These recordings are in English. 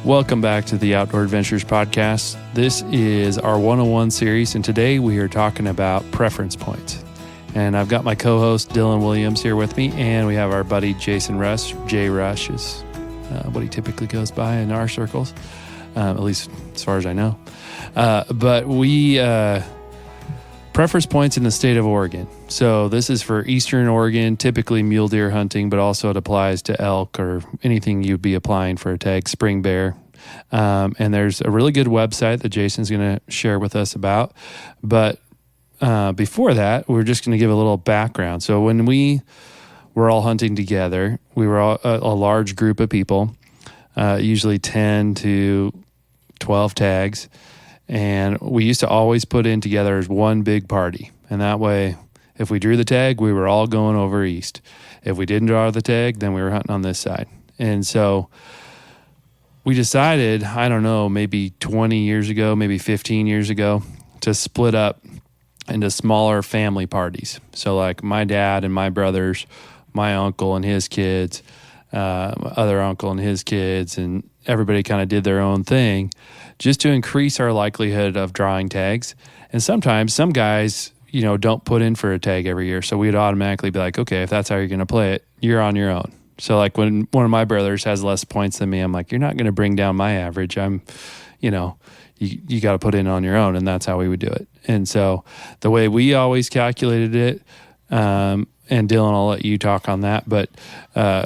Welcome back to the Outdoor Adventures Podcast. This is our 101 series, and today we are talking about preference points. And I've got my co-host Dylan Williams here with me, and we have our buddy Jason Rush. Jay Rush is what he typically goes by in our circles, at least as far as I know. But we preference points in the state of Oregon. So this is for Eastern Oregon, typically mule deer hunting, but also it applies to elk or anything you'd be applying for a tag, spring bear. And there's a really good website that Jason's going to share with us about. But before that, we're just going to give a little background. So when we were all hunting together, we were all, a large group of people, usually 10 to 12 tags. And we used to always put in together as one big party. And that way, if we drew the tag, we were all going over east. If we didn't draw the tag, then we were hunting on this side. And so we decided, I don't know, maybe 20 years ago, maybe 15 years ago, to split up into smaller family parties. So like my dad and my brothers, my uncle and his kids, other uncle and his kids, and everybody kind of did their own thing just to increase our likelihood of drawing tags. And sometimes some guys, don't put in for a tag every year. So we'd automatically be like, okay, if that's how you're going to play it, you're on your own. So like when one of my brothers has less points than me, I'm like, you're not going to bring down my average. You got to put in on your own. And that's how we would do it. And so the way we always calculated it, and Dylan, I'll let you talk on that, but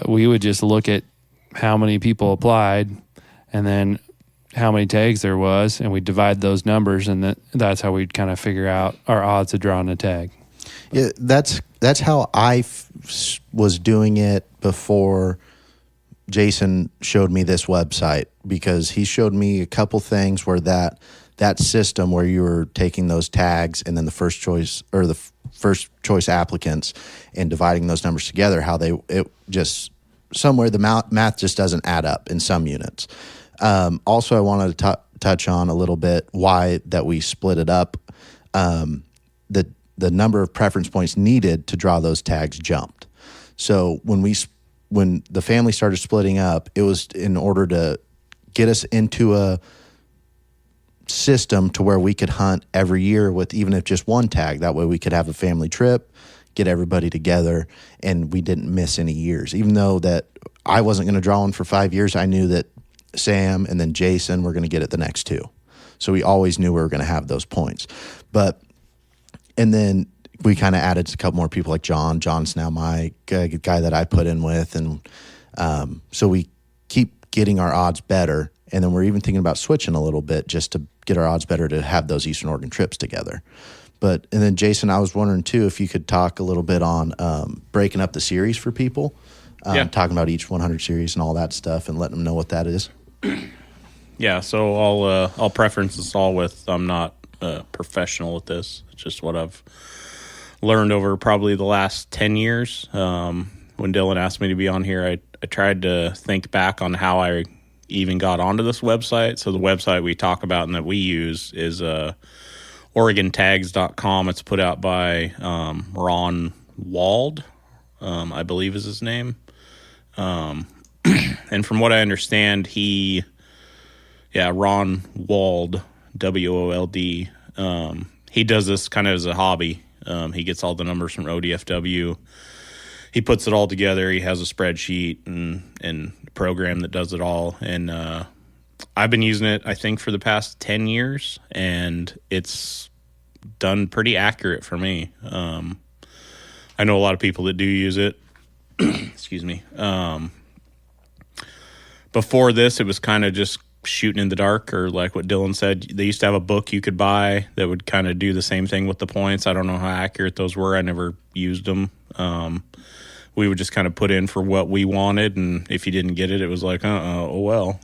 we would just look at how many people applied and then how many tags there was, and we divide those numbers, and that's how we'd kind of figure out our odds of drawing a tag. Yeah, that's how I was doing it before Jason showed me this website, because he showed me a couple things where that system where you were taking those tags and then the first choice applicants and dividing those numbers together, how it just somewhere the math just doesn't add up in some units. Also, I wanted to touch on a little bit why that we split it up. The number of preference points needed to draw those tags jumped. So when the family started splitting up, it was in order to get us into a system to where we could hunt every year with even if just one tag. That way we could have a family trip, get everybody together, and we didn't miss any years. Even though that I wasn't going to draw one for 5 years, I knew that Sam and then Jason were going to get it the next 2. So we always knew we were going to have those points. And then we kind of added a couple more people like John. John's now my guy that I put in with. And so we keep getting our odds better. And then we're even thinking about switching a little bit just to get our odds better to have those Eastern Oregon trips together. And then Jason, I was wondering too, if you could talk a little bit on breaking up the series for people, talking about each 100 series and all that stuff and letting them know what that is. Yeah, so I'll preference this all with I'm not a professional at this. It's just what I've learned over probably the last 10 years. When Dylan asked me to be on here, I tried to think back on how I even got onto this website. So the website we talk about and that we use is OregonTags.com. It's put out by Ron Wald, I believe is his name. And from what I understand, Ron Wald, Wold, he does this kind of as a hobby. He gets all the numbers from ODFW. He puts it all together. He has a spreadsheet and a program that does it all. And I've been using it, I think, for the past 10 years, and it's done pretty accurate for me. I know a lot of people that do use it. Excuse me. Before this, it was kind of just shooting in the dark, or like what Dylan said, they used to have a book you could buy that would kind of do the same thing with the points. I don't know how accurate those were. I never used them. We would just kind of put in for what we wanted, and if you didn't get it, it was like, oh well.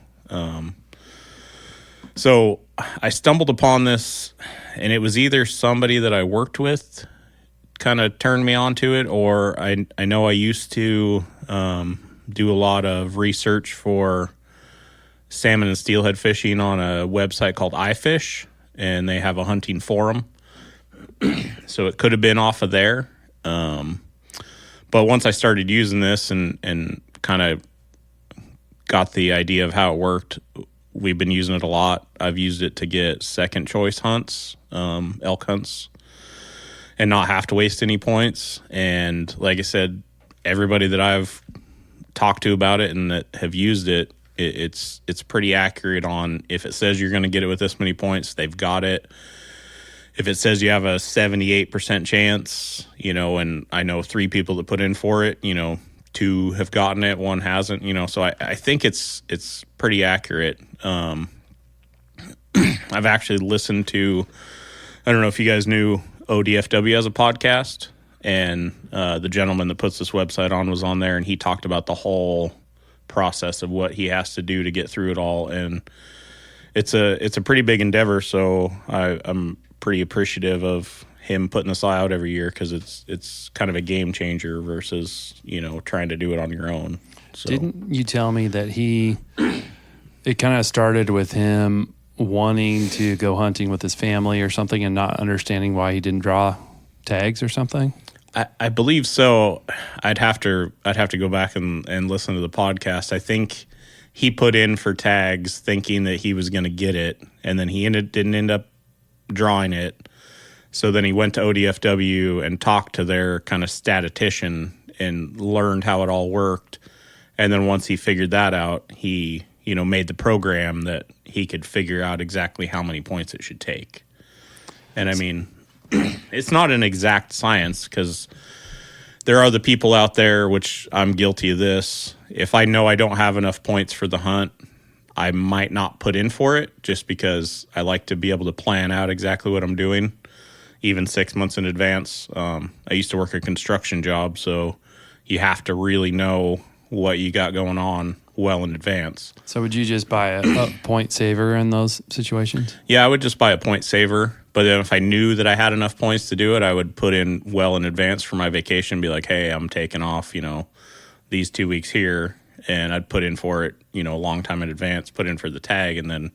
So I stumbled upon this, and it was either somebody that I worked with kind of turned me onto it, or I know I used to do a lot of research for salmon and steelhead fishing on a website called iFish, and they have a hunting forum. So it could have been off of there. But once I started using this and kind of got the idea of how it worked, we've been using it a lot. I've used it to get second choice hunts, elk hunts, and not have to waste any points. And like I said, everybody that I've talked to about it and that have used it, it's pretty accurate on if it says you're going to get it with this many points, they've got it. If it says you have a 78% chance, and I know 3 people that put in for it, 2 have gotten it, 1 hasn't, so I think it's pretty accurate. I've actually listened to, I don't know if you guys knew ODFW has a podcast, and the gentleman that puts this website on was on there, and he talked about the whole process of what he has to do to get through it all. And it's a pretty big endeavor. So I'm pretty appreciative of him putting this out every year, because it's kind of a game changer versus, trying to do it on your own. So. Didn't you tell me that it kind of started with him wanting to go hunting with his family or something and not understanding why he didn't draw tags or something? I believe so. I'd have to go back and listen to the podcast. I think he put in for tags thinking that he was going to get it, and then he didn't end up drawing it. So then he went to ODFW and talked to their kind of statistician and learned how it all worked. And then once he figured that out, he, made the program that he could figure out exactly how many points it should take. And I mean, it's not an exact science, because there are the people out there, which I'm guilty of this. If I know I don't have enough points for the hunt, I might not put in for it, just because I like to be able to plan out exactly what I'm doing, even 6 months in advance. I used to work a construction job, so you have to really know what you got going on well in advance. So would you just buy a point saver in those situations? Yeah, I would just buy a point saver. But then if I knew that I had enough points to do it, I would put in well in advance for my vacation, be like, hey, I'm taking off, these 2 weeks here. And I'd put in for it, a long time in advance, put in for the tag, and then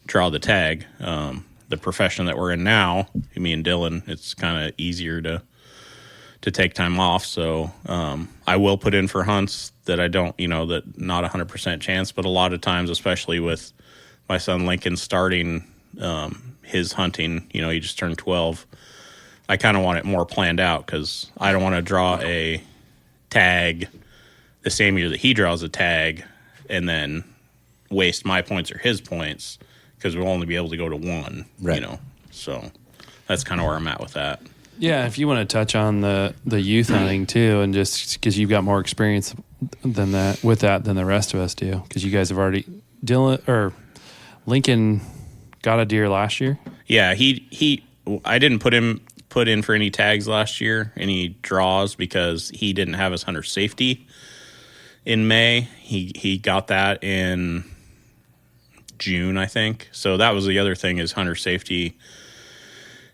draw the tag. The profession that we're in now, me and Dylan, it's kind of easier to take time off. So I will put in for hunts that I don't, that not 100% chance. But a lot of times, especially with my son Lincoln starting his hunting, he just turned 12. I kind of want it more planned out, because I don't want to draw a tag the same year that he draws a tag and then waste my points or his points, because we'll only be able to go to 1, right. So that's kind of where I'm at with that. Yeah, if you want to touch on the youth hunting too, and just because you've got more experience than that than the rest of us do, because you guys have already Lincoln got a deer last year. Yeah, I didn't put in for any tags last year, any draws, because he didn't have his hunter safety in May. He got that in June, I think. So that was the other thing, is hunter safety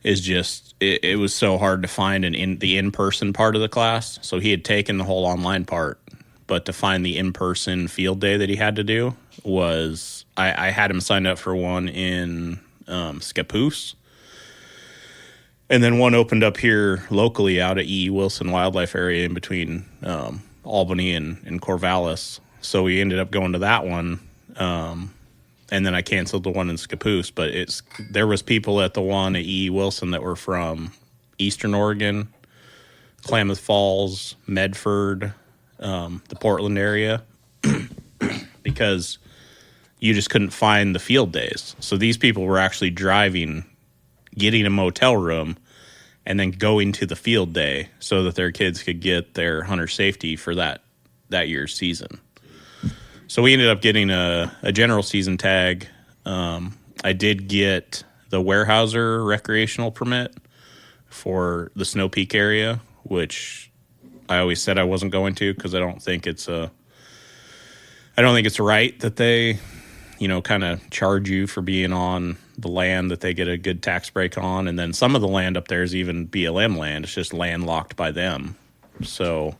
is just, it was so hard to find the in-person part of the class. So he had taken the whole online part, but to find the in-person field day that he had to do was, I had him signed up for one in Scappoose. And then one opened up here locally out at E. Wilson Wildlife Area in between Albany and Corvallis. So we ended up going to that one. And then I canceled the one in Scappoose. But there was people at the one at E. Wilson that were from Eastern Oregon, Klamath Falls, Medford, the Portland area, because you just couldn't find the field days. So these people were actually driving, getting a motel room, and then going to the field day so that their kids could get their hunter safety for that year's season. So we ended up getting a general season tag. I did get the Weyerhaeuser recreational permit for the Snow Peak area, which I always said I wasn't going to, because I don't think it's right that they, kind of charge you for being on the land that they get a good tax break on. And then some of the land up there is even BLM land. It's just landlocked by them. So,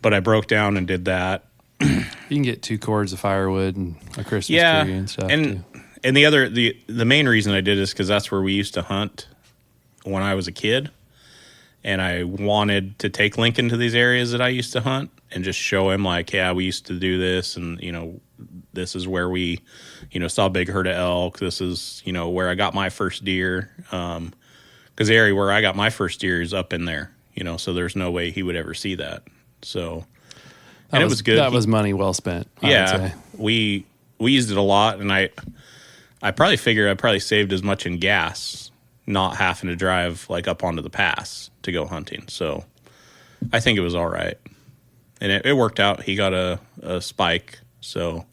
but I broke down and did that. You can get 2 cords of firewood and a Christmas tree and stuff. And the main reason I did is because that's where we used to hunt when I was a kid. And I wanted to take Lincoln to these areas that I used to hunt and just show him, like, yeah, we used to do this. And, this is where we, saw a big herd of elk. This is, where I got my first deer. Because the area where I got my first deer is up in there, so there's no way he would ever see that. So, and it was good. That was money well spent. Yeah, we used it a lot, and I probably figured I probably saved as much in gas not having to drive like up onto the pass to go hunting. So I think it was all right. And it worked out. He got a spike, so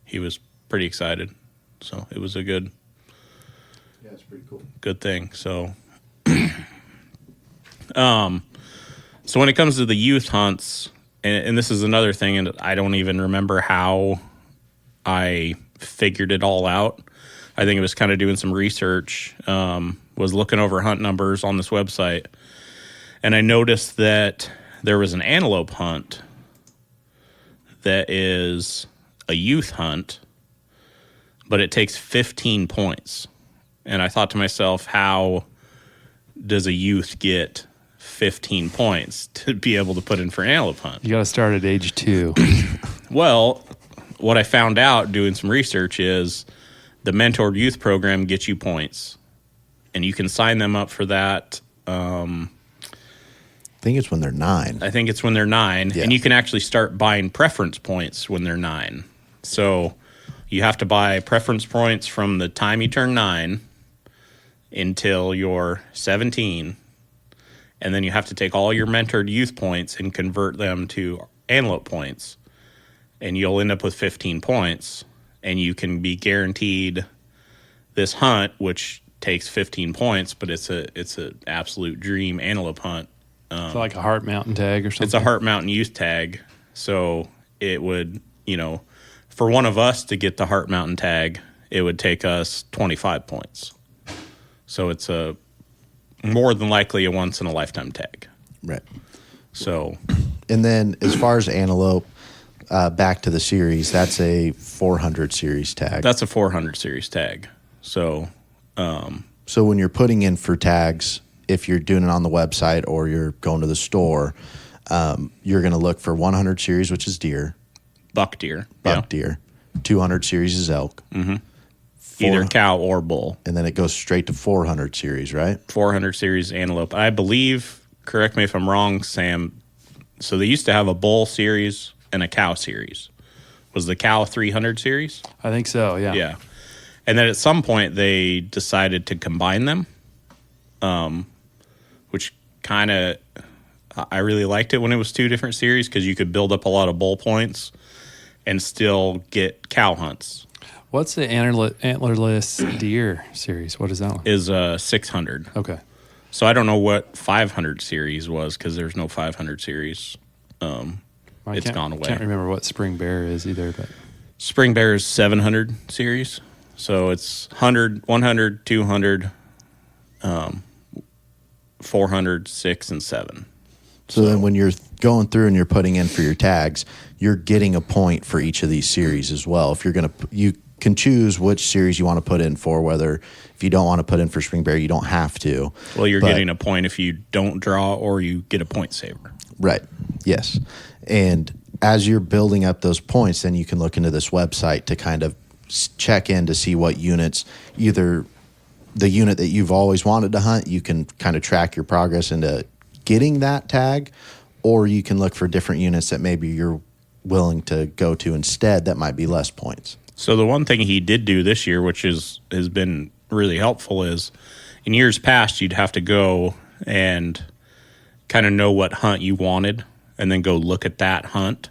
he was pretty excited. So it was a good, it's pretty cool. Good thing. So, so when it comes to the youth hunts, and this is another thing, and I don't even remember how I figured it all out. I think it was kind of doing some research, was looking over hunt numbers on this website, and I noticed that there was an antelope hunt that is a youth hunt, but it takes 15 points. And I thought to myself, how does a youth get 15 points to be able to put in for an antelope hunt? You got to start at age 2. Well, what I found out doing some research is the Mentored Youth Program gets you points, and you can sign them up for that. I think it's when they're 9. I think it's when they're 9, Yeah. and you can actually start buying preference points when they're 9. So you have to buy preference points from the time you turn 9 until you're 17, and then you have to take all your mentored youth points and convert them to antelope points, and you'll end up with 15 points, and you can be guaranteed this hunt, which takes 15 points, but it's a absolute dream antelope hunt. It's like a Heart Mountain tag or something. It's a Heart Mountain youth tag, so it would, for one of us to get the Heart Mountain tag, it would take us 25 points. So it's a more than likely a once-in-a-lifetime tag. Right. So, And then as far as antelope, back to the series, that's a 400 series tag. that's a 400 series tag. So, So when you're putting in for tags, if you're doing it on the website or you're going to the store, you're going to look for 100 series, which is deer, buck deer. buck deer. 200 series is elk. Mm-hmm. Either cow or bull. And then it goes straight to 400 series, right? 400 series antelope. I believe, correct me if I'm wrong, Sam, so they used to have a bull series and a cow series. Was the cow 300 series? I think so, yeah. Yeah. And then at some point they decided to combine them, which kind of, I really liked it when it was 2 different series because you could build up a lot of bull points and still get cow hunts. What's the antlerless deer series? What is that one? Is 600. Okay. So I don't know what 500 series was because there's no 500 series. It's gone away. Can't remember what Spring Bear is either, but Spring Bear is 700 series. So it's 100, 100, 200, 400, 6, and 7. So then when you're going through and you're putting in for your tags, you're getting a point for each of these series as well. If you're going to, you can choose which series you want to put in for, whether if you don't want to put in for Spring Bear, you don't have to. Well, you're But- getting a point if you don't draw or you get a point saver. Right. Yes. And as you're building up those points, then you can look into this website to kind of check in to see what units, either the unit that you've always wanted to hunt, you can kind of track your progress into getting that tag, or you can look for different units that maybe you're willing to go to instead that might be less points. So the one thing he did do this year, which has been really helpful, is in years past you'd have to go and kind of know what hunt you wanted and then go look at that hunt,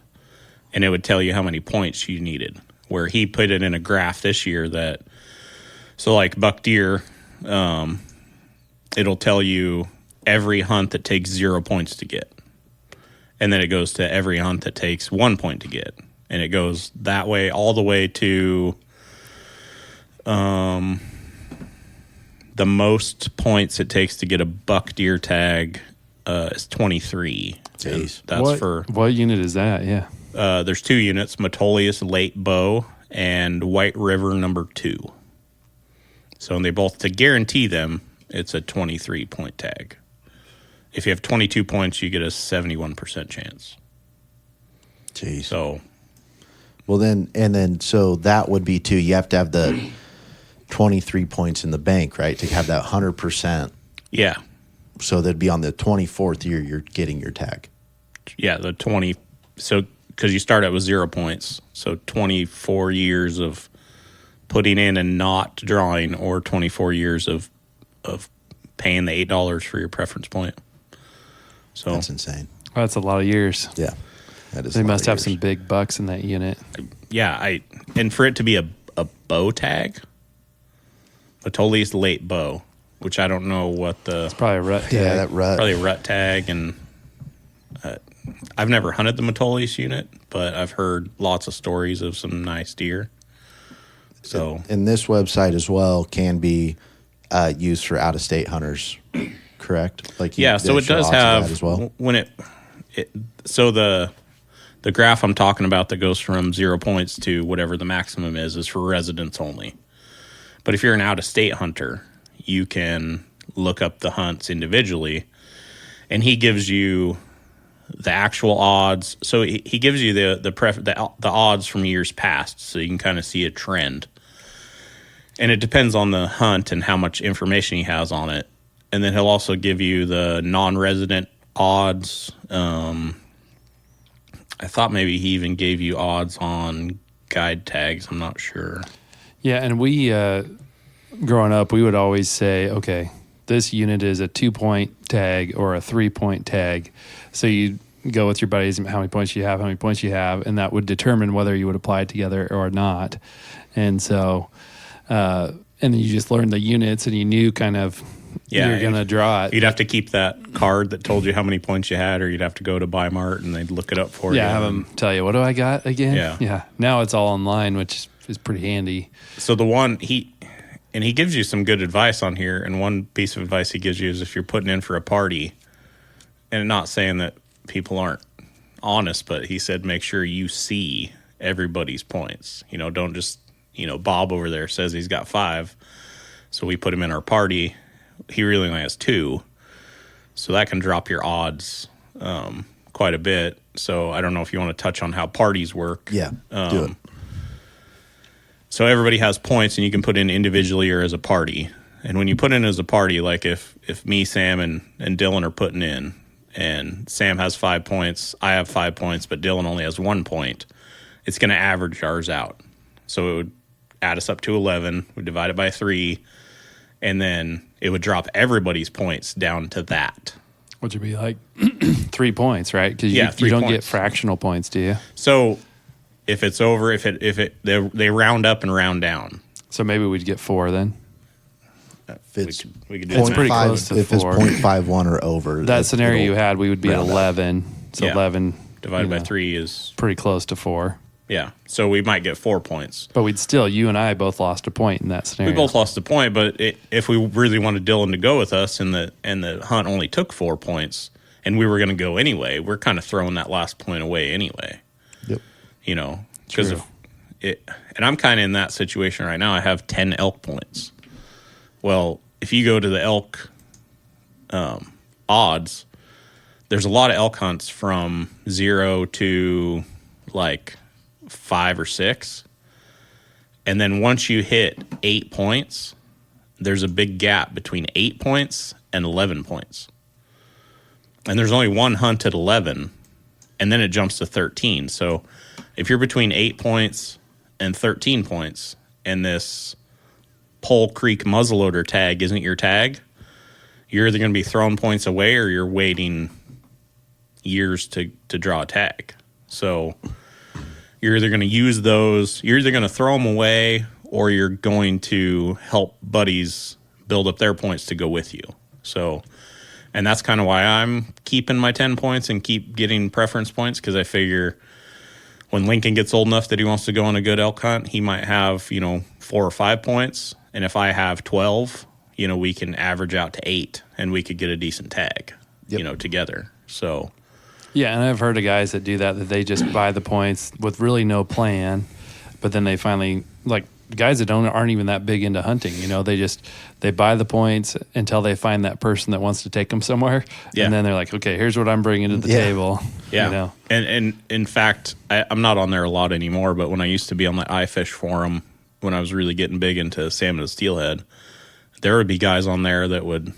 and it would tell you how many points you needed. Where he put it in a graph this year that, so like buck deer, it'll tell you every hunt that takes 0 points to get. And then it goes to every hunt that takes 1 point to get. And it goes that way all the way to the most points it takes to get a buck deer tag is 23. Jeez. That's what unit is that? Yeah. There's 2 units, Metolius Late Bow and White River number 2. So and they both, to guarantee them, it's a 23-point tag. If you have 22 points, you get a 71% chance. Jeez. So Well, then, so that would be too. You have to have the 23 points in the bank, right, to have that 100%. Yeah. So that'd be on the 24th year you're getting your tag. Yeah, the 20. So because you start out with 0 points, so 24 years of putting in and not drawing, or 24 years of paying the $8 for your preference point. So That's insane. Well, that's a lot of years. Yeah, that is. They must have some big bucks in that unit. yeah, and for it to be a bow tag, Matoli's late bow, which I don't know what the Probably a rut tag. Yeah, that rut. probably a rut tag, and I've never hunted the Matoli's unit, but I've heard lots of stories of some nice deer. So And this website as well can be used for out-of-state hunters, correct? Like yeah, so they it show does odds of have that as well. when it so the graph I'm talking about that goes from 0 points to whatever the maximum is for residents only. But if you're an out-of-state hunter, you can look up the hunts individually, and he gives you the actual odds. So he gives you the odds from years past, so you can kind of see a trend. And it depends on the hunt and how much information he has on it. And then he'll also give you the non-resident odds. I thought maybe he even gave you odds on guide tags. I'm not sure. Yeah, and we, growing up, we would always say, okay, this unit is a 2-point tag or a 3-point tag. So you go with your buddies, how many points you have, and that would determine whether you would apply it together or not. And so, and then you just learned the units, and you knew kind of you're going to draw it. You'd have to keep that card that told you how many points you had, or you'd have to go to Buy-Mart and they'd look it up for you. Yeah, have them tell you, what do I got again? Yeah. Now it's all online, which is pretty handy. So the one he gives you some good advice on here, and one piece of advice he gives you is if you're putting in for a party, and not saying that people aren't honest, but he said make sure you see everybody's points. Don't just, Bob over there says he's got 5, so we put him in our party. He really only has 2, so that can drop your odds quite a bit. So I don't know if you want to touch on how parties work. Yeah, do it. So everybody has points, and you can put in individually or as a party. And when you put in as a party, like if me, Sam, and Dylan are putting in, and Sam has 5 points, I have 5 points, but Dylan only has 1 point, it's going to average ours out. So it would add us up to 11. We divide it by 3, and then it would drop everybody's points down to that. Which would be like 3 points, right? Because Yeah, you don't get points. fractional points, do you? So if it's over, they round up and round down. So maybe we'd get 4 then. If it's We could do It's that. pretty close to if 4. it's 0.51 or over. That scenario you had, we would be at round up. 11. So Yeah. 11 Divided by 3 is, pretty close to 4. yeah. So we might get 4 points. But we'd still, you and I both lost a point in that We scenario. both lost the point, but if we really wanted Dylan to go with us, and the hunt only took 4 points, and we were going to go anyway, we're kind of throwing that last point away anyway. Yep. Because True. and I'm kind of in that situation right now. I have 10 elk points. Well, if you go to the elk odds, there's a lot of elk hunts from 0 to like 5 or 6. And then once you hit 8 points, there's a big gap between 8 points and 11 points. And there's only one hunt at 11, and then it jumps to 13. So if you're between 8 points and 13 points, and this Pole Creek muzzleloader tag isn't your tag, you're either going to be throwing points away, or you're waiting years to draw a tag. So you're either going to use those, you're either going to throw them away, or you're going to help buddies build up their points to go with you. So, and that's kind of why I'm keeping my 10 points and keep getting preference points, because I figure when Lincoln gets old enough that he wants to go on a good elk hunt, he might have, 4 or 5 points. And if I have 12, we can average out to 8, and we could get a decent tag, together. So, Yeah, and I've heard of guys that do that they just buy the points with really no plan, but then they finally, like guys that aren't even that big into hunting. You know, they buy the points until they find that person that wants to take them somewhere, and then they're like, okay, here's what I'm bringing to the table. Yeah, you know? and in fact, I'm not on there a lot anymore. But when I used to be on the iFish forum, when I was really getting big into salmon and steelhead, there would be guys on there that would,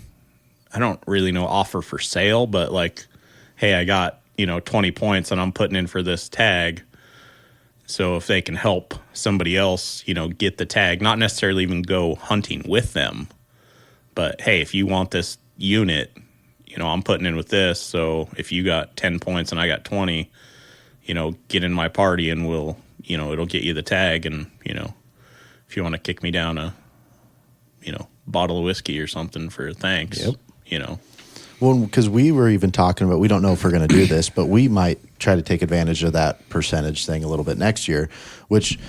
I don't really know, offer for sale, but like, hey, I got 20 points and I'm putting in for this tag. So if they can help somebody else, get the tag, not necessarily even go hunting with them, but hey, if you want this unit, I'm putting in with this. So if you got 10 points and I got 20, get in my party and we'll, it'll get you the tag. And, if you want to kick me down a, bottle of whiskey or something for thanks, Well, because we were even talking about, we don't know if we're going to do this, but we might try to take advantage of that percentage thing a little bit next year, which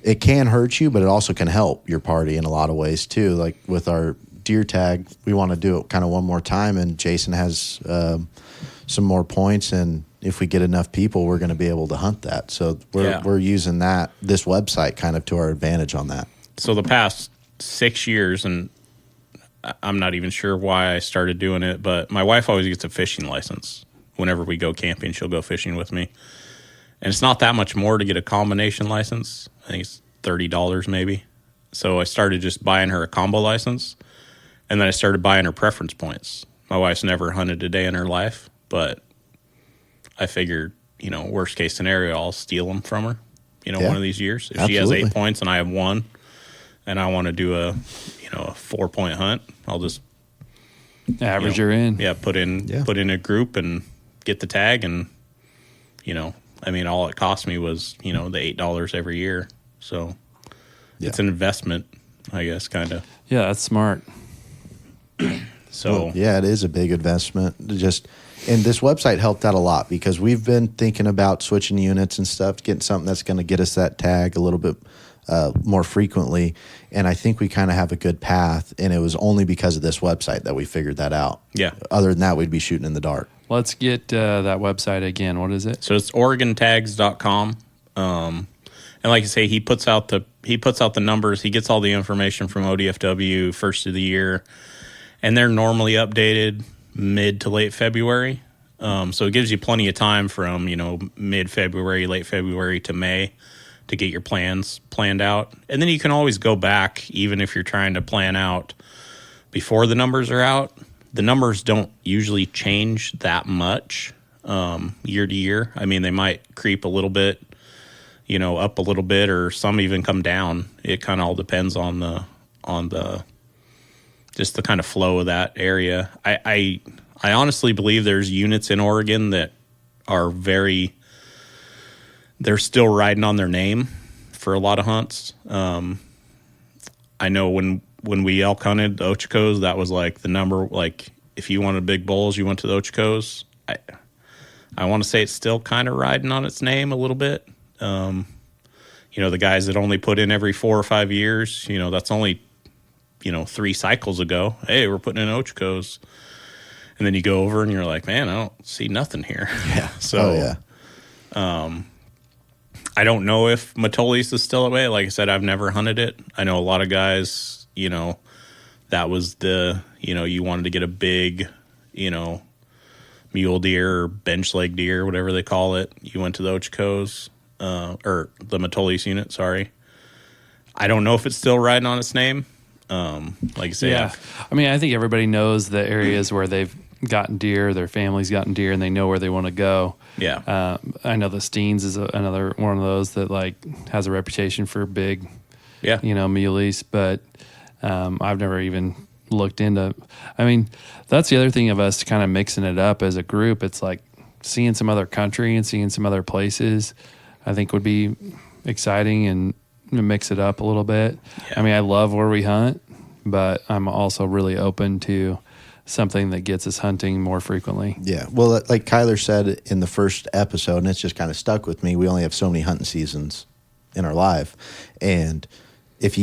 it can hurt you, but it also can help your party in a lot of ways too. Like with our deer tag, we want to do it kind of one more time, and Jason has some more points, and if we get enough people, we're going to be able to hunt that. So we're using this website kind of to our advantage on that. So the past 6 years, and I'm not even sure why I started doing it, but my wife always gets a fishing license. Whenever we go camping, she'll go fishing with me. And it's not that much more to get a combination license. I think it's $30 maybe. So I started just buying her a combo license, and then I started buying her preference points. My wife's never hunted a day in her life, but I figured, worst case scenario, I'll steal them from her, one of these years. If she has 8 points and I have 1, and I want to do a 4-point hunt, I'll just average her in. Yeah, put in a group and get the tag, and all it cost me was the $8 every year. So it's an investment, I guess, kind of. Yeah, that's smart. So it is a big investment. And this website helped out a lot because we've been thinking about switching units and stuff, getting something that's going to get us that tag a little bit more frequently. And I think we kind of have a good path. And it was only because of this website that we figured that out. Yeah. Other than that, we'd be shooting in the dark. Let's get that website again. What is it? So it's OregonTags.com. And like I say, he puts out the numbers. He gets all the information from ODFW first of the year, and they're normally updated mid to late February. So it gives you plenty of time from, mid-February, late February to May to get your plans planned out. And then you can always go back, even if you're trying to plan out before the numbers are out. The numbers don't usually change that much year to year. I mean, they might creep a little bit, up a little bit, or some even come down. It kind of all depends on the just the kind of flow of that area. I honestly believe there's units in Oregon that are they're still riding on their name for a lot of hunts. I know when we elk hunted the Ochocos, that was like the number, like if you wanted big bulls, you went to the Ochocos. I want to say it's still kind of riding on its name a little bit. The guys that only put in every 4 or 5 years, that's only, 3 cycles ago. Hey, we're putting in Ochocos. And then you go over and you're like, man, I don't see nothing here. Yeah. So, I don't know if Metolius is still away. Like I said, I've never hunted it. I know a lot of guys, that was you wanted to get a big, mule deer or bench leg deer, whatever they call it. You went to the Ochocos, or the Metolius unit, sorry. I don't know if it's still riding on its name. Like I say, yeah. I think everybody knows the areas where they've gotten deer, their family's gotten deer, and they know where they want to go. Yeah. I know the Steens is another one of those that has a reputation for big, muleys, but I've never even looked into. That's the other thing of us kind of mixing it up as a group. It's like seeing some other country and seeing some other places, I think would be exciting and mix it up a little bit. Yeah. I love where we hunt, but I'm also really open to something that gets us hunting more frequently. Yeah. Well, like Kyler said in the first episode, and it's just kind of stuck with me, we only have so many hunting seasons in our life. And if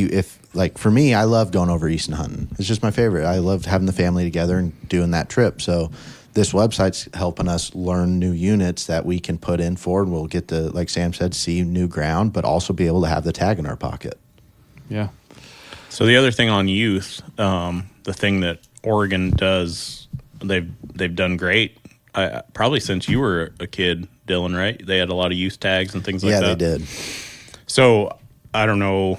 for me, I love going over east and hunting. It's just my favorite. I love having the family together and doing that trip. So this website's helping us learn new units that we can put in for, and we'll get to, like Sam said, see new ground, but also be able to have the tag in our pocket. Yeah. So the other thing on youth, the thing that Oregon does, they've done great. Probably since you were a kid, Dylan, right? They had a lot of youth tags and things like that. Yeah, they did. So I don't know.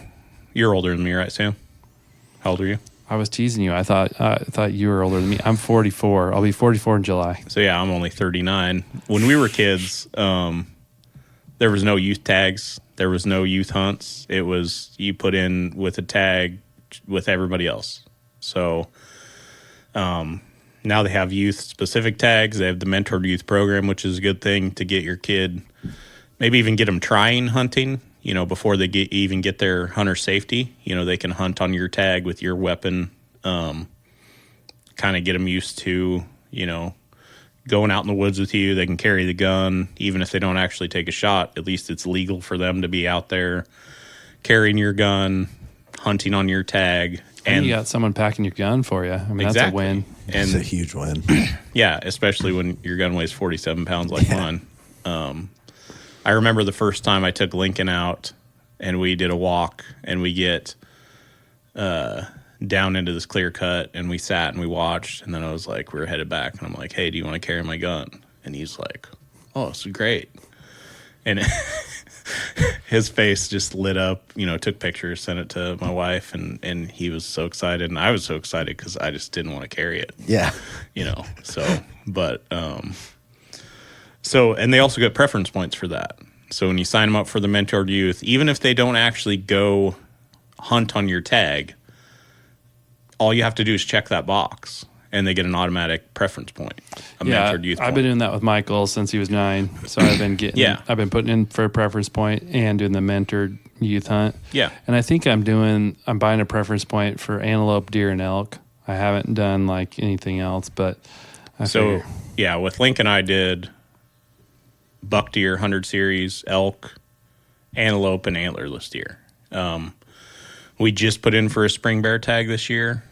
You're older than me, right, Sam? How old are you? I was teasing you. I thought you were older than me. I'm 44. I'll be 44 in July. So yeah, I'm only 39. When we were kids, there was no youth tags. There was no youth hunts. It was you put in with a tag with everybody else. So now they have youth-specific tags. They have the Mentored Youth Program, which is a good thing to get your kid, maybe even get them trying hunting, before they even get their hunter safety. They can hunt on your tag with your weapon, kind of get them used to, going out in the woods with you. They can carry the gun. Even if they don't actually take a shot, at least it's legal for them to be out there carrying your gun, hunting on your tag. And you got someone packing your gun for you. I mean, exactly. That's a win. It's a huge win. Yeah, especially when your gun weighs 47 pounds like mine. I remember the first time I took Lincoln out and we did a walk and we get down into this clear cut and we sat and we watched, and then I was like, we were headed back and I'm like, hey, do you want to carry my gun? And he's like, oh, this is great. And his face just lit up, took pictures, sent it to my wife, and he was so excited. And I was so excited because I just didn't want to carry it. Yeah. So, and they also get preference points for that. So when you sign them up for the Mentored Youth, even if they don't actually go hunt on your tag, all you have to do is check that box, and they get an automatic preference point. Mentored Youth I've been doing that with Michael since he was 9. So I've been getting, I've been putting in for a preference point and doing the Mentored Youth Hunt. Yeah. And I think I'm buying a preference point for antelope, deer, and elk. I haven't done like anything else, but with Lincoln, I did buck deer, 100 series, elk, antelope, and antlerless deer. We just put in for a spring bear tag this year.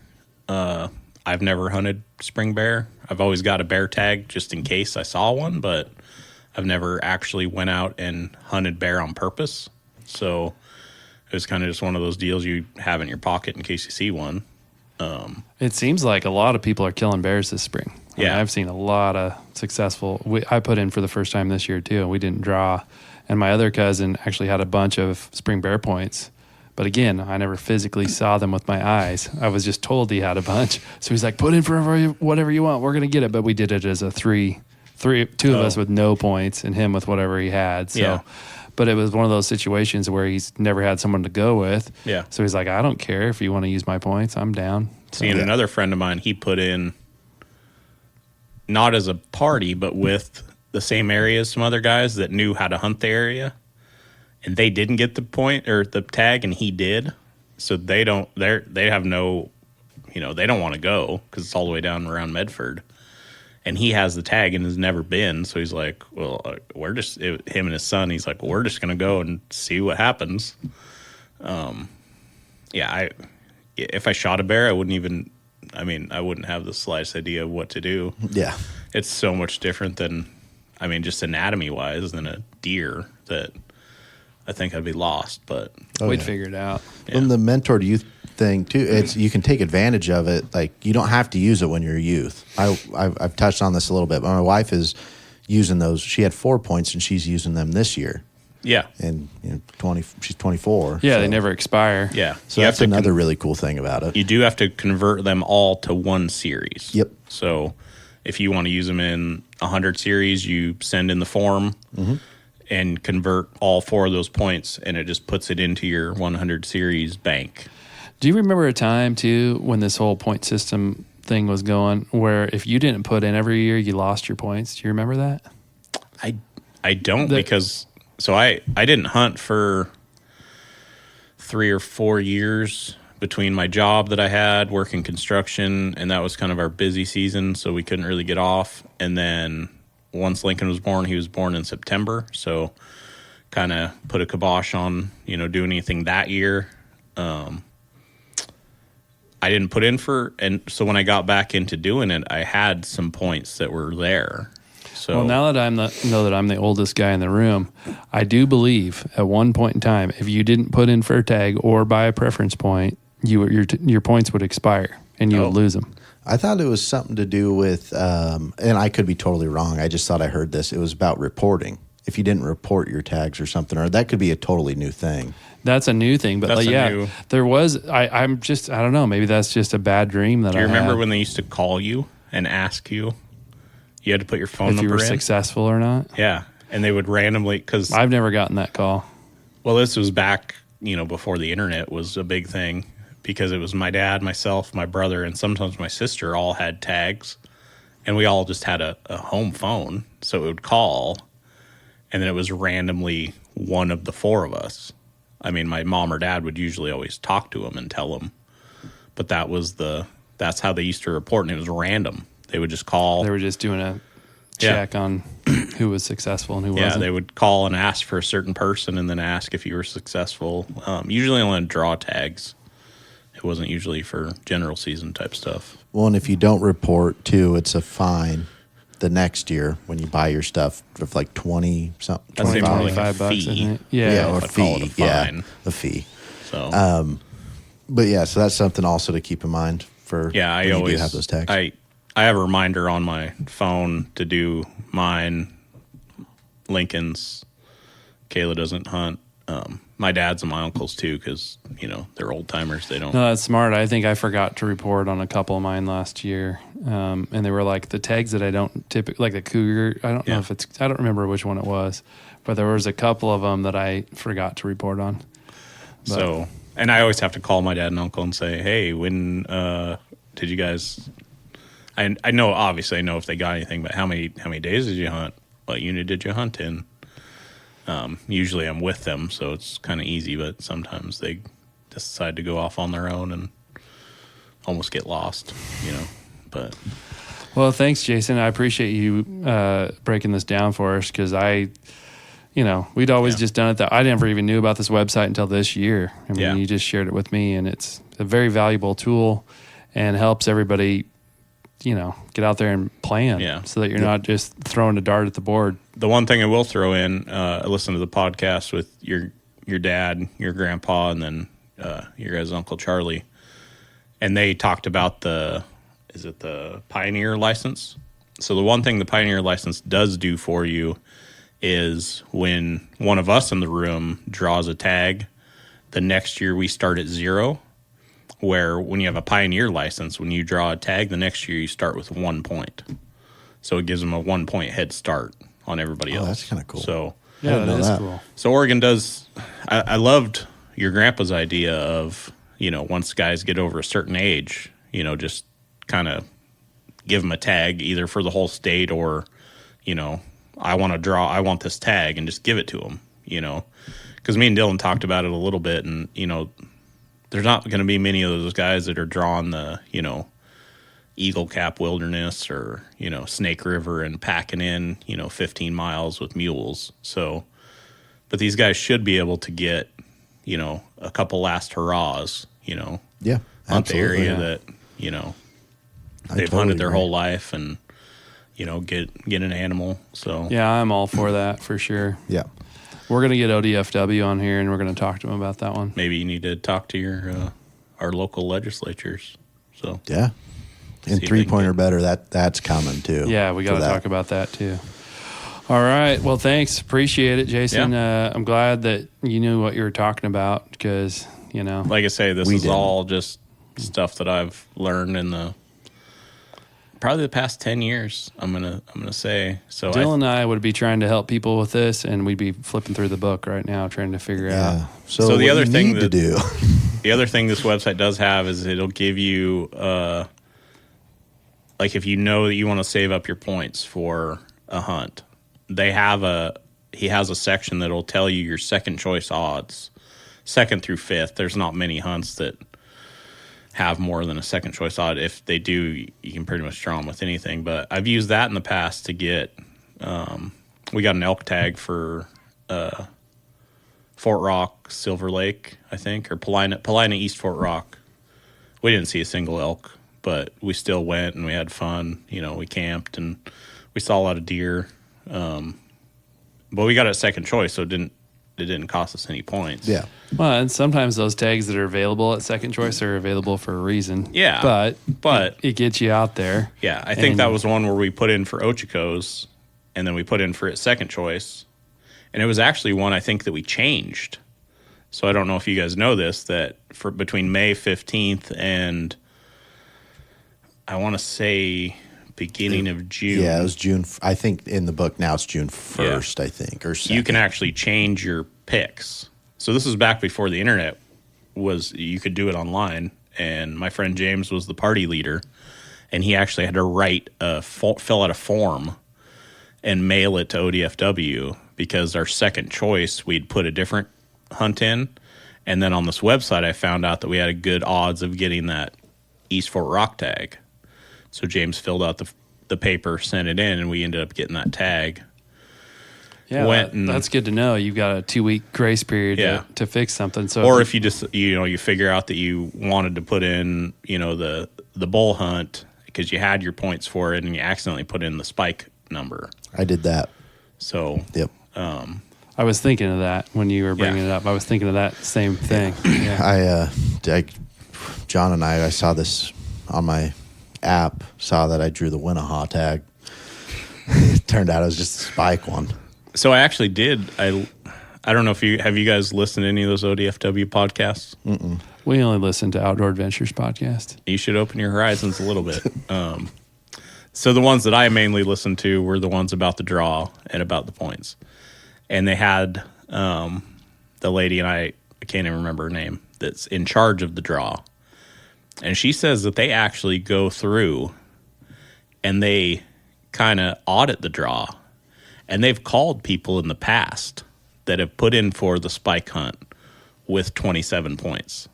I've never hunted spring bear. I've always got a bear tag just in case I saw one, but I've never actually went out and hunted bear on purpose. So it was kind of just one of those deals you have in your pocket in case you see one. It seems like a lot of people are killing bears this spring. I've seen a lot of successful. I put in for the first time this year too, and we didn't draw. And my other cousin actually had a bunch of spring bear points. But again, I never physically saw them with my eyes. I was just told he had a bunch. So he's like, put in for whatever you want. We're going to get it. But we did it as a two of us with no points and him with whatever he had. So, But it was one of those situations where he's never had someone to go with. Yeah. So he's like, I don't care if you want to use my points. I'm down. Seeing another friend of mine, he put in not as a party, but with the same area as some other guys that knew how to hunt the area. And they didn't get the point or the tag, and he did. So they have no, they don't want to go because it's all the way down around Medford. And he has the tag and has never been. So he's like, well, him and his son, he's like, well, we're just going to go and see what happens. If I shot a bear, I wouldn't have the slightest idea of what to do. Yeah. It's so much different than, just anatomy-wise than a deer that I think I'd be lost, but we'd figure it out. Yeah. And the Mentored Youth thing too, you can take advantage of it. Like, you don't have to use it when you're a youth. I've touched on this a little bit, but my wife is using those. She had 4 points and she's using them this year. Yeah. And she's 24. Yeah, so they never expire. Yeah. So that's another really cool thing about it. You do have to convert them all to one series. Yep. So if you want to use them in 100 series, you send in the form and convert all 4 of those points, and it just puts it into your 100 series bank. Do you remember a time, too, when this whole point system thing was going, where if you didn't put in every year, you lost your points? Do you remember that? I don't because I didn't hunt for 3 or 4 years between my job that I had, working construction, and that was kind of our busy season, so we couldn't really get off. And then once Lincoln was born, he was born in September, so kind of put a kibosh on, doing anything that year. I didn't put in and so when I got back into doing it, I had some points that were there. So Well, now that know that I'm the oldest guy in the room, I do believe at one point in time, if you didn't put in for a tag or buy a preference point, your points would expire and you would lose them. I thought it was something to do with, and I could be totally wrong. I just thought I heard this. It was about reporting. If you didn't report your tags or something, or that could be a totally new thing. That's a new thing, but there was. I don't know. Maybe that's just a bad dream that I had. Do you remember when they used to call you and ask you? You had to put your phone if number you were in? successful or not. Yeah, and they would randomly because I've never gotten that call. Well, this was back, before the internet was a big thing. Because it was my dad, myself, my brother, and sometimes my sister all had tags. And we all just had a home phone. So it would call, and then it was randomly one of the four of us. I mean, my mom or dad would usually always talk to him and tell him. But that's how they used to report, and it was random. They would just call. They were just doing a check on who was successful and who wasn't. Yeah, they would call and ask for a certain person and then ask if you were successful. Usually only on draw tags. It wasn't usually for general season type stuff. Well, and if you don't report too, it's a fine the next year when you buy your stuff of like 20 something. That's more like a $25, I fee. think. Yeah, or I'd call it a fine. a fee. So, But yeah, so that's something also to keep in mind for I when always you do have those tags. I have a reminder on my phone to do mine. Lincoln's. Kayla doesn't hunt. My dad's and my uncle's too, because they're old timers. They don't. No, that's smart. I think I forgot to report on a couple of mine last year, and they were like the tags that I don't typically like the cougar. I don't know if it's. I don't remember which one it was, but there was a couple of them that I forgot to report on. But, so, and I always have to call my dad and uncle and say, "Hey, when did you guys?" I know, obviously, I know if they got anything, but how many days did you hunt? What unit did you hunt in? Usually I'm with them, so it's kind of easy, but sometimes they decide to go off on their own and almost get lost, but. Well, thanks, Jason. I appreciate you breaking this down for us, because we'd always just done it I never even knew about this website until this year. I mean, you just shared it with me, and it's a very valuable tool and helps everybody, get out there and plan so that you're not just throwing a dart at the board. The one thing I will throw in, I listened to the podcast with your dad, your grandpa, and then your guys' Uncle Charlie, and they talked about the Pioneer license. So the one thing the Pioneer license does do for you is when one of us in the room draws a tag, the next year we start at 0, where when you have a Pioneer license, when you draw a tag, the next year you start with 1 point. So it gives them a 1 point head start on everybody else. That's kind of cool. So Yeah, that is cool. So Oregon does. I loved your grandpa's idea of once guys get over a certain age, just kind of give them a tag either for the whole state or, I want this tag and just give it to them, because me and Dylan talked about it a little bit, and there's not going to be many of those guys that are drawing the Eagle Cap Wilderness or Snake River and packing in 15 miles with mules. So, but these guys should be able to get a couple last hurrahs. Yeah, hunt the absolutely. area that they've hunted their whole life and get an animal. So Yeah, I'm all for that for sure. Yeah. We're going to get ODFW on here, and we're going to talk to them about that one. maybe you need to talk to our local legislatures. So Yeah. And See if 3-pointer they can better, that's coming too. Yeah, we got to for that. talk about that too. All right. Well, thanks. Appreciate it, Jason. I'm glad that you knew what you were talking about, because, like I say, this We is didn't. all just stuff that I've learned in probably the past 10 years. I'm gonna say. So Dylan and I would be trying to help people with this, and we'd be flipping through the book right now trying to figure Yeah. out. So, So the what other you thing need to that- do. the other thing this website does have is it'll give you like if you know that you want to save up your points for a hunt, he has a section that'll tell you your second choice odds, 2nd through 5th. There's not many hunts that have more than a second choice odd. If they do, you can pretty much draw them with anything. But I've used that in the past to get. We got an elk tag for Fort Rock, Silver Lake, I think, or Paulina East Fort Rock. We didn't see a single elk, but we still went and we had fun. We camped and We saw a lot of deer. But we got a second choice, so it didn't cost us any points. Yeah. Well, and sometimes those tags that are available at second choice are available for a reason. Yeah, But it gets you out there. Yeah, I think that was one where we put in for Ochiko's, and then we put in for its second choice. And it was actually one I think that we changed. So I don't know if you guys know this, that for between May 15th and I want to say beginning of June. Yeah, it was June. I think in the book now it's June 1st, I think, or 2nd. You can actually change your picks. So this was back before the internet you could do it online. And my friend James was the party leader, and he actually had to fill out a form and mail it to ODFW because our second choice, we'd put a different hunt in. And then on this website, I found out that we had a good odds of getting that East Fort Rock tag. So James filled out the paper, sent it in, and we ended up getting that tag. Yeah, that's good to know. You've got a 2-week grace period to fix something. So, or if you just you figure out that you wanted to put in the bull hunt because you had your points for it and you accidentally put in the spike number. I did that. So yep. I was thinking of that when you were bringing it up. I was thinking of that same thing. Yeah. John and I saw this on my app, saw that I drew the Winnahaw tag. Turned out it was just a spike one. So I actually did. I don't know if you guys listened to any of those ODFW podcasts. Mm-mm. We only listen to Outdoor Adventures podcast. You should open your horizons a little bit. So the ones that I mainly listened to were the ones about the draw and about the points. And they had the lady, and I can't even remember her name, that's in charge of the draw. And she says that they actually go through and they kind of audit the draw. And they've called people in the past that have put in for the spike hunt with 27 points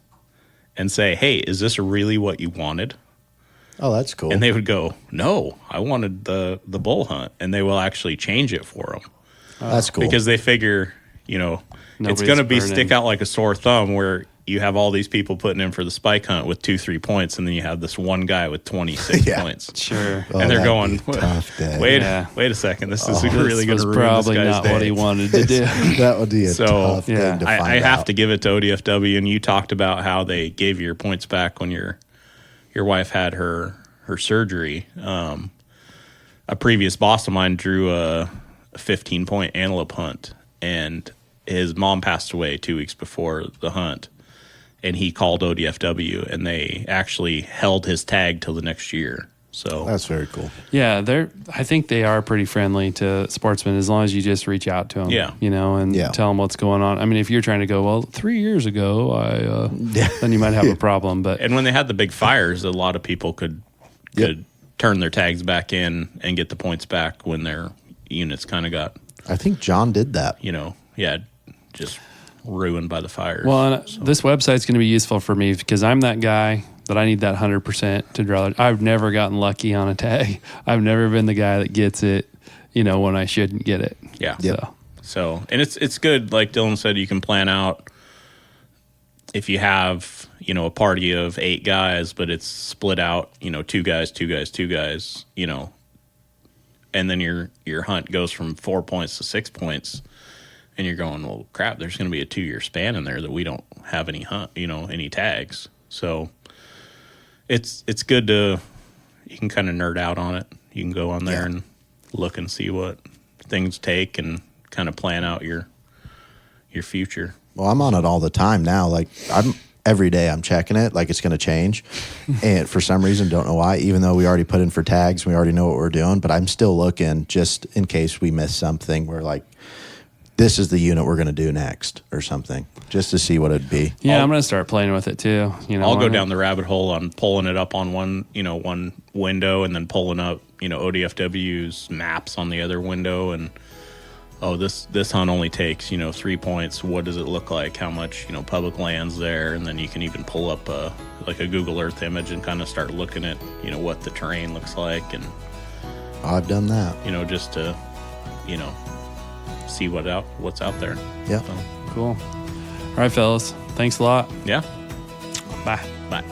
and say, hey, is this really what you wanted? Oh, that's cool. And they would go, no, I wanted the bull hunt. And they will actually change it for them. That's cool. Because they figure, it's going to be stick out like a sore thumb where you have all these people putting in for the spike hunt with 2-3 points, and then you have this one guy with 26 points. Sure. And they're going, wait a second, this is really going to ruin probably this guy's not day. what he wanted to do. That would be a tough thing to find I have out. to give it to ODFW, and you talked about how they gave you your points back when your wife had her surgery. A previous boss of mine drew a 15-point antelope hunt, and his mom passed away 2 weeks before the hunt, and he called ODFW, and they actually held his tag till the next year. So that's very cool. Yeah, I think they are pretty friendly to sportsmen as long as you just reach out to them. Yeah. And tell them what's going on. I mean, if you're trying to go, well, 3 years ago, then you might have a problem. But and when they had the big fires, a lot of people could turn their tags back in and get the points back when their units kind of got. I think John did that. Just ruined by the fires. Well, this website's going to be useful for me because I'm that guy that I need that 100% to draw. I've never gotten lucky on a tag. I've never been the guy that gets it, when I shouldn't get it. Yeah. So, and it's good. Like Dylan said, you can plan out if you have, a party of 8 guys, but it's split out, 2 guys, 2 guys, 2 guys, and then your hunt goes from 4 points to 6 points. And you're going, well, crap, there's going to be a 2-year span in there that we don't have any any tags. So it's good you can kind of nerd out on it. You can go on there and look and see what things take and kind of plan out your future. Well, I'm on it all the time now. Like every day I'm checking it like it's going to change. And for some reason, don't know why, even though we already put in for tags, we already know what we're doing, but I'm still looking just in case we miss something. We're like, this is the unit we're going to do next or something, just to see what it'd be. Yeah, I'm going to start playing with it too. I'll go down the rabbit hole on pulling it up on one window and then pulling up, ODFW's maps on the other window. And, this hunt only takes, 3 points. What does it look like? How much, public land's there? And then you can even pull up a Google Earth image and kind of start looking at, what the terrain looks like. And I've done that. Just to, see what's out there. Yeah. Cool. All right, fellas. Thanks a lot. Yeah. Bye. Bye.